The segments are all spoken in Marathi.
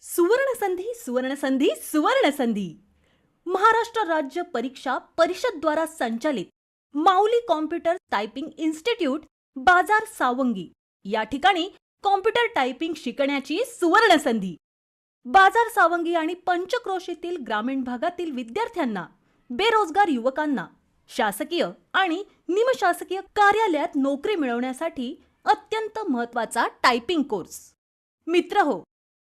सुवर्णसंधी सुवर्णसंधी सुवर्णसंधी महाराष्ट्र राज्य परीक्षा परिषद द्वारा संचालित माऊली कॉम्प्युटर टायपिंग इन्स्टिट्यूट बाजार सावंगी या ठिकाणी कॉम्प्युटर टायपिंग शिकण्याची सुवर्णसंधी. बाजार सावंगी आणि पंचक्रोशीतील ग्रामीण भागातील विद्यार्थ्यांना, बेरोजगार युवकांना शासकीय आणि निमशासकीय कार्यालयात नोकरी मिळवण्यासाठी अत्यंत महत्त्वाचा टायपिंग कोर्स. मित्रहो,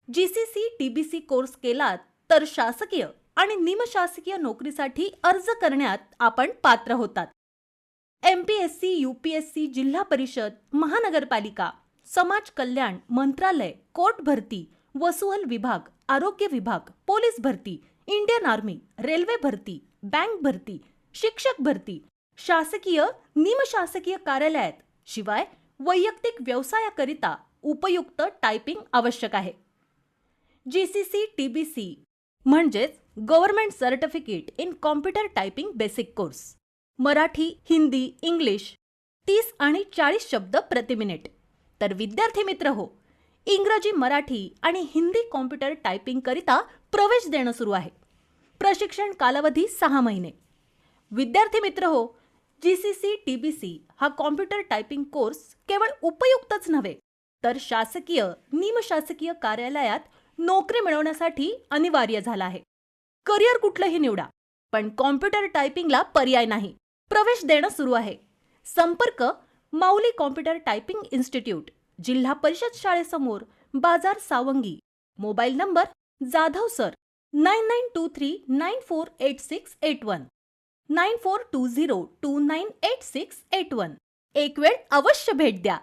जीसीसी टीबीसी कोर्स केलात तर शासकीय आणि निमशासकीय नोकरीसाठी अर्ज करण्यात आपण पात्र होतात. एमपीएससी, यूपीएससी, जिल्हा परिषद, महानगरपालिका, समाज कल्याण मंत्रालय, कोर्ट भरती, वसुअल विभाग, आरोग्य विभाग, पोलीस भरती, इंडियन आर्मी, रेल्वे भरती, बँक भरती, शिक्षक भरती, शासकीय निमशासकीय कार्यालयात, शिवाय वैयक्तिक व्यवसायाकरिता उपयुक्त टायपिंग आवश्यक आहे. जीसीसी टीबीसी म्हणजेच government certificate in computer typing basic course. Marathi, Hindi, English 30 आणि 40 शब्द प्रति मिनिट. तर विद्यार्थी मित्र हो, इंग्रजी, मराठी आणि हिंदी कॉम्प्युटर टायपिंग करिता प्रवेश देणं सुरू आहे. प्रशिक्षण कालावधी 6 महिने. विद्यार्थी मित्र हो, जीसीसी टीबीसी हा कॉम्प्युटर टायपिंग कोर्स केवळ उपयुक्तच नव्हे तर शासकीय निमशासकीय कार्यालयात नोकरी मिळवण्यासाठी अनिवार्य झाला आहे. करिअर कुठलंही निवडा, पण कॉम्प्युटर टायपिंगला पर्याय नाही. प्रवेश देणं सुरू आहे. संपर्क माऊली कॉम्प्युटर टायपिंग इन्स्टिट्यूट, जिल्हा परिषद शाळेसमोर, Bazar Sawangi. Mobile number Jadhav sir 9923948681 9420298681. एक वेळ अवश्य भेट द्या.